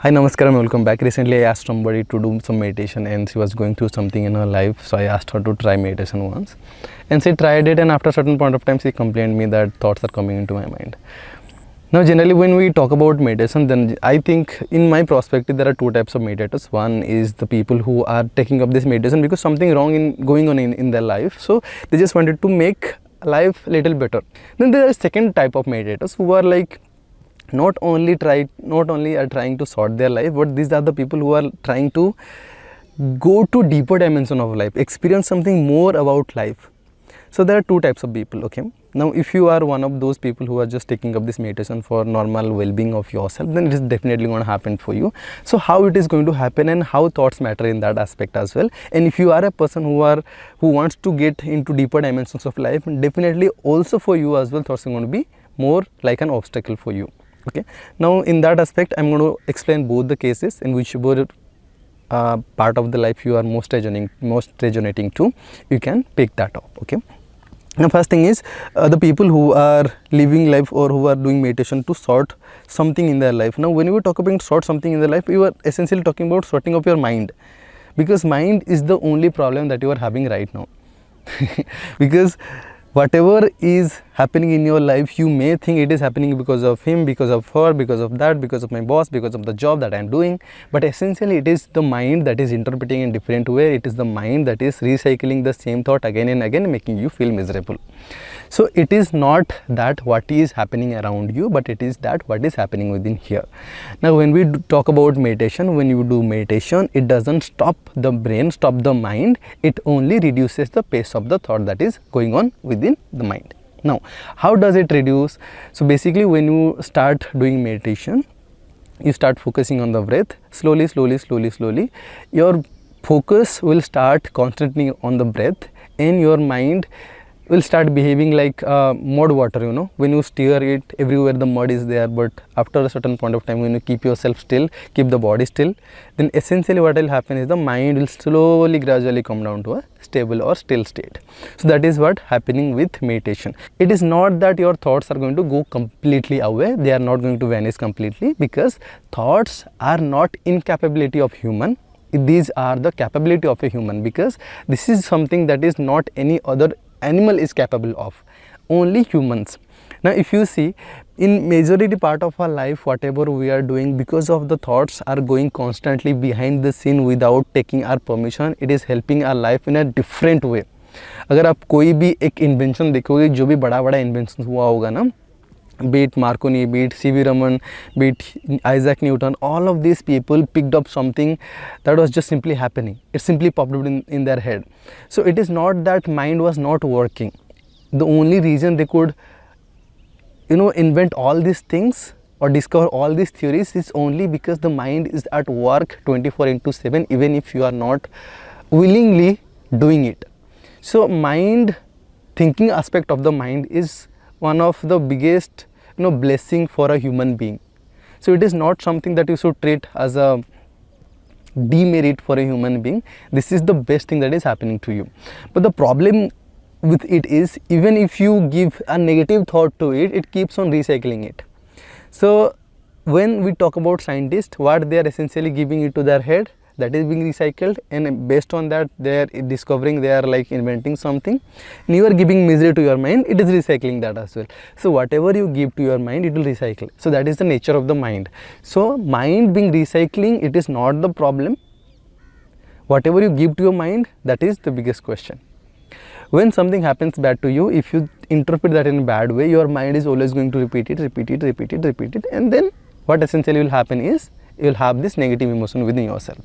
Hi, Namaskaram, welcome back. Recently, I asked somebody to do some meditation and she was going through something in her life. So I asked her to try meditation once and she tried it, and after a certain point of time, she complained me that thoughts are coming into my mind. Now, generally, when we talk about meditation, then I think in my perspective, there are two types of meditators. One is the people who are taking up this meditation because something wrong going on in their life. So they just wanted to make life a little better. Then there is second type of meditators who are like, not only are trying to sort their life, but these are the people who are trying to go to deeper dimension of life, experience something more about life. So there are two types of people. Okay, now if you are one of those people who are just taking up this meditation for normal well-being of yourself, then it is definitely going to happen for you. So how it is going to happen and how thoughts matter in that aspect as well. And if you are a person who wants to get into deeper dimensions of life, definitely also for you as well, thoughts are going to be more like an obstacle for you. Okay, now in that aspect, I'm going to explain both the cases in which part of the life you are most resonating to. You can pick that up. Okay, now first thing is the people who are living life or who are doing meditation to sort something in their life. Now when you talk about sort something in their life, you are essentially talking about sorting up your mind, because mind is the only problem that you are having right now. Because whatever is happening in your life, you may think it is happening because of him, because of her, because of that, because of my boss, because of the job that I am doing. But essentially it is the mind that is interpreting in different way. It is the mind that is recycling the same thought again and again, making you feel miserable. So it is not that what is happening around you, but it is that what is happening within here. Now when we talk about meditation, when you do meditation, it doesn't stop the brain, stop the mind. It only reduces the pace of the thought that is going on within the mind. Now how does it reduce? So basically when you start doing meditation, you start focusing on the breath. Slowly your focus will start constantly on the breath, and your mind will start behaving like mud water. You know, when you stir it, everywhere the mud is there, but after a certain point of time, when you keep yourself still, keep the body still, then essentially what will happen is the mind will slowly gradually come down to a stable or still state. So that is what happening with meditation. It is not that your thoughts are going to go completely away. They are not going to vanish completely, because thoughts are not incapability of human. These are the capability of a human, because this is something that is not any other animal is capable of, only humans. Now if you see, in majority part of our life, whatever we are doing, because of the thoughts are going constantly behind the scene without taking our permission, it is helping our life in a different way. अगर आप कोई भी एक invention देखोगे, जो भी बड़ा बड़ा इन्वेंशन हुआ होगा ना, be it Marconi, be it C.V. Raman, be it Isaac Newton, all of these people picked up something that was just simply happening. It simply popped up in their head. So it is not that mind was not working. The only reason they could, invent all these things or discover all these theories is only because the mind is at work 24/7, even if you are not willingly doing it. So mind, thinking aspect of the mind is one of the biggest blessing for a human being. So it is not something that you should treat as a demerit for a human being. This is the best thing that is happening to you. But the problem with it is, even if you give a negative thought to it, it keeps on recycling it. So when we talk about scientists, what they are essentially giving it to their head, that is being recycled, and based on that they are discovering, they are like inventing something, and you are giving misery to your mind, it is recycling that as well. So whatever you give to your mind, it will recycle. So that is the nature of the mind. So mind being recycling, it is not the problem. Whatever you give to your mind, that is the biggest question. When something happens bad to you, if you interpret that in a bad way, your mind is always going to repeat it, and then what essentially will happen is, you will have this negative emotion within yourself.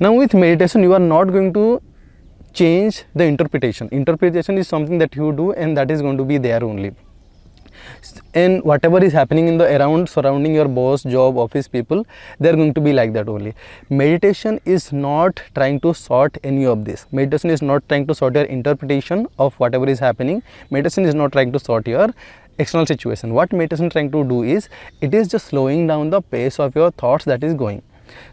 Now with meditation, you are not going to change the interpretation. Interpretation is something that you do, and that is going to be there only. And whatever is happening in the surrounding your boss, job, office people, they are going to be like that only. Meditation is not trying to sort any of this. Meditation is not trying to sort your interpretation of whatever is happening. Meditation is not trying to sort your external situation. What meditation is trying to do is, it is just slowing down the pace of your thoughts that is going.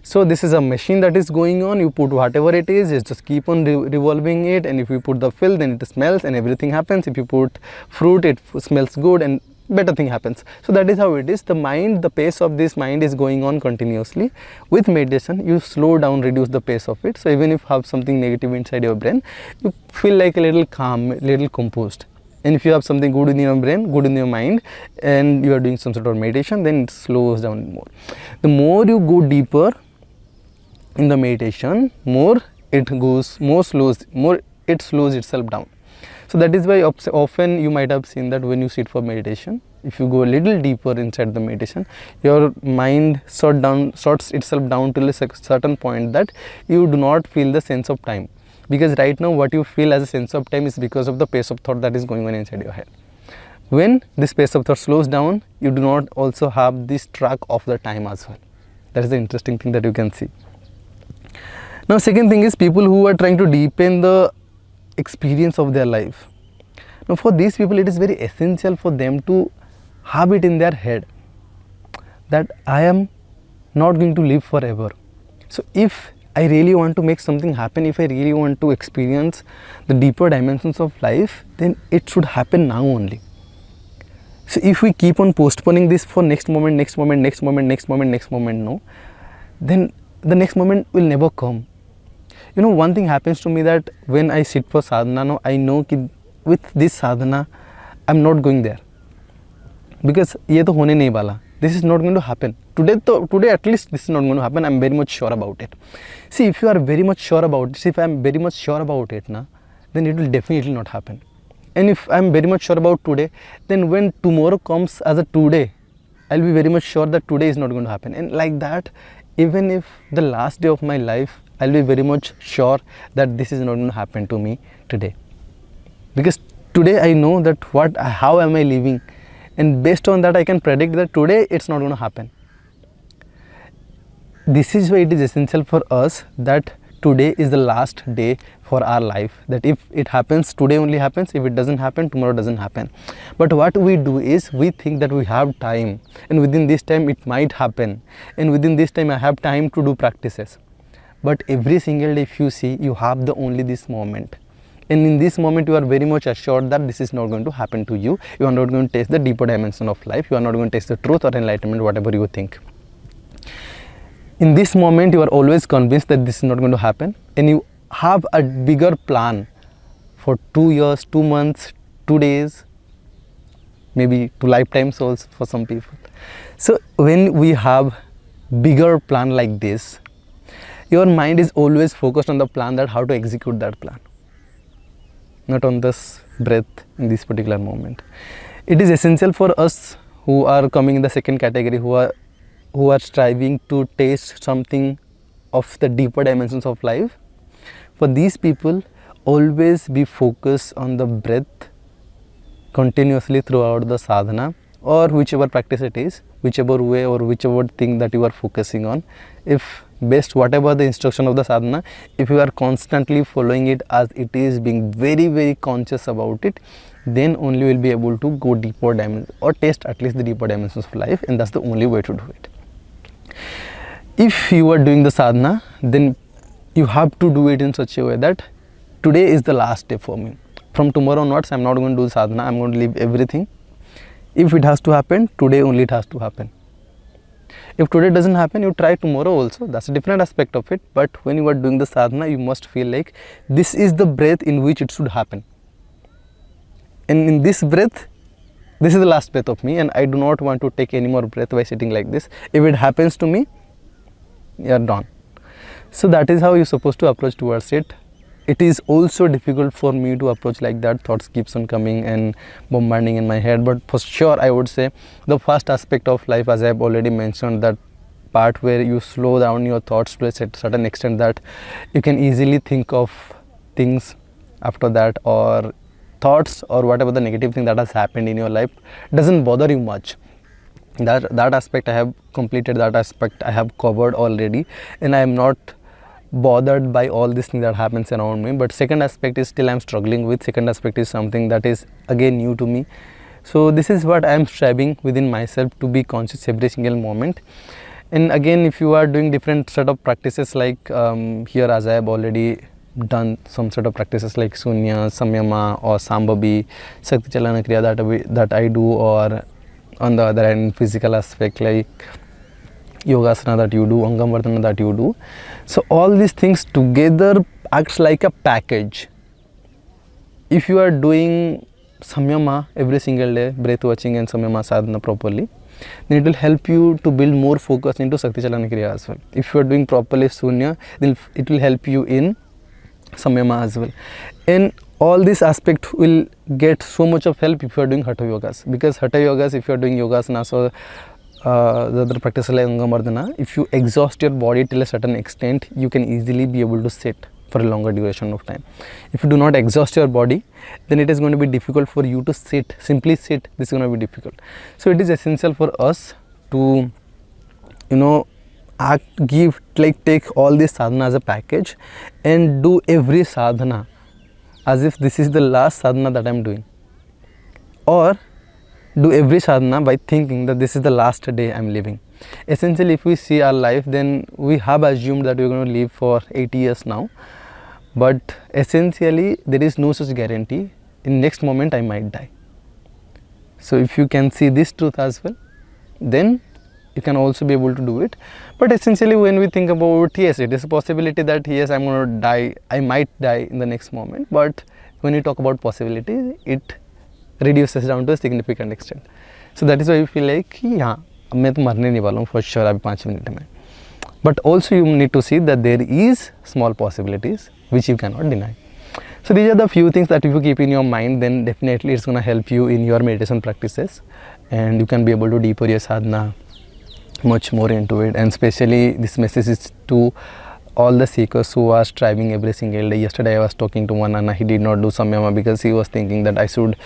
So this is a machine that is going on. You put whatever it is, just keep on revolving it, and if you put the fill, then it smells and everything happens. If you put fruit, it smells good, and better thing happens. So that is how it is. The mind, the pace of this mind is going on continuously. With meditation, you slow down, reduce the pace of it. So even if you have something negative inside your brain, you feel like a little calm, little composed. And if you have something good in your brain, good in your mind, and you are doing some sort of meditation, then it slows down more. The more you go deeper in the meditation, more it slows itself down. So that is why often you might have seen that when you sit for meditation, if you go a little deeper inside the meditation, your mind sorts itself down till a certain point that you do not feel the sense of time. Because right now what you feel as a sense of time is because of the pace of thought that is going on inside your head. When this pace of thought slows down, you do not also have this track of the time as well. That is the interesting thing that you can see. Now second thing is people who are trying to deepen the experience of their life. Now for these people it is very essential for them to have it in their head that I am not going to live forever. So if I really want to make something happen, if I really want to experience the deeper dimensions of life, then it should happen now only. So if we keep on postponing this for next moment, no, then the next moment will never come. You know, one thing happens to me that when I sit for sadhana, now I know that with this sadhana, I'm not going there. Because ये तो होने नहीं वाला. This is not going to happen. Today at least this is not going to happen. I'm very much sure about it. See, if you are very much sure about it, if I'm very much sure about it, then it will definitely not happen. And if I'm very much sure about today, then when tomorrow comes as a today, I'll be very much sure that today is not going to happen. And like that, even if the last day of my life, I'll be very much sure that this is not going to happen to me today. Because today I know that how am I living, and based on that I can predict that today it's not going to happen. This is why it is essential for us that today is the last day for our life. That if it happens, today only happens. If it doesn't happen, tomorrow doesn't happen. But what we do is we think that we have time, and within this time it might happen, and within this time I have time to do practices. But every single day if you see, you have only this moment. And in this moment you are very much assured that this is not going to happen to you. You are not going to taste the deeper dimension of life. You are not going to taste the truth or enlightenment, whatever you think. In this moment you are always convinced that this is not going to happen, and you have a bigger plan for 2 years, 2 months, 2 days, maybe 2 lifetimes also for some people. So when we have bigger plan like this, your mind is always focused on the plan, that how to execute that plan, not on this breath in this particular moment. It is essential for us who are coming in the second category, who are striving to taste something of the deeper dimensions of life. For these people, always be focused on the breath continuously throughout the sadhana, or whichever practice it is, whichever way or whichever thing that you are focusing on. If based whatever the instruction of the sadhana, if you are constantly following it as it is, being very very conscious about it, then only you will be able to go deeper dimensions or taste at least the deeper dimensions of life, and that's the only way to do it. If you are doing the sadhana, then you have to do it in such a way that today is the last day for me. From tomorrow onwards, I'm not going to do sadhana, I'm going to leave everything. If it has to happen, today only it has to happen. If today doesn't happen, you try tomorrow also. That's a different aspect of it. But when you are doing the sadhana, you must feel like this is the breath in which it should happen. And in this breath, this is the last breath of me, and I do not want to take any more breath by sitting like this. If it happens to me, you are done. So that is how you're supposed to approach towards it. It is also difficult for me to approach like that. Thoughts keeps on coming and bombarding in my head, but for sure I would say the first aspect of life, as I have already mentioned, that part where you slow down your thoughts to a certain extent that you can easily think of things after that, or thoughts or whatever the negative thing that has happened in your life doesn't bother you much. That aspect I have completed, that aspect I have covered already, and I am not bothered by all this thing that happens around me. But second aspect is still I'm struggling with. Second aspect is something that is again new to me. So this is what I am striving within myself, to be conscious every single moment. And again, if you are doing different set of practices like here, as I have already done some sort of practices like Sunya, Samyama or Sambhavi, Sakti Chalana Kriya that I do, or on the other hand physical aspect like yogasana that you do, angam vardhana that you do. So all these things together acts like a package. If you are doing samyama every single day, breath watching and samyama sadhana properly, then it will help you to build more focus into Sakti Chalana Kriya as well. If you are doing properly Sunya, then it will help you in samyama as well. And all this aspect will get so much of help if you are doing Hatha Yogas. Because Hatha Yogas, if you are doing yogasana, so the other practice like Angamardhana, if you exhaust your body till a certain extent, you can easily be able to sit for a longer duration of time. If you do not exhaust your body, then it is going to be difficult for you to sit, simply sit. This is going to be difficult. So it is essential for us to, take all this sadhana as a package and do every sadhana as if this is the last sadhana that I am doing, or do every sadhana by thinking that this is the last day I am living. Essentially, if we see our life, then we have assumed that we are going to live for 80 years now, but essentially there is no such guarantee. In next moment I might die. So if you can see this truth as well, then you can also be able to do it. But essentially when we think about, yes, it is a possibility that yes, I'm going to die, I might die in the next moment, but when we talk about possibility, it reduces down to a significant extent. So that is why we feel like, yeah, मैं तो मरने नहीं वाला हूँ for sure अभी 5 minute में. But also you need to see that there is small possibilities which you cannot deny. So these are the few things that if you keep in your mind, then definitely it's going to help you in your meditation practices, and you can be able to deeper your sadhana much more into it. And especially this message is to all the seekers who are striving every single day. Yesterday I was talking to one Anna, he did not do samyama because he was thinking that I should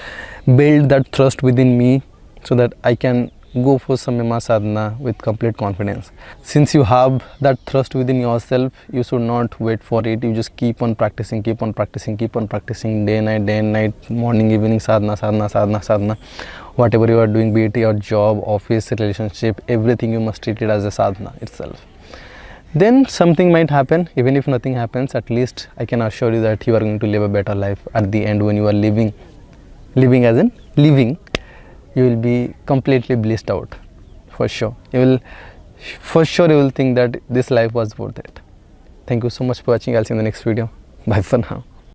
build that trust within me so that I can go for samyama sadhana with complete confidence. Since you have that trust within yourself, you should not wait for it. You just keep on practicing, keep on practicing, keep on practicing day and night, morning, evening, sadhana. Whatever you are doing, be it your job, office, relationship, everything you must treat it as a sadhana itself. Then something might happen. Even if nothing happens, at least I can assure you that you are going to live a better life at the end. When you are living as in living, you will be completely blissed out for sure. You will think that this life was worth it. Thank you so much for watching. I'll see you in the next video. Bye for now.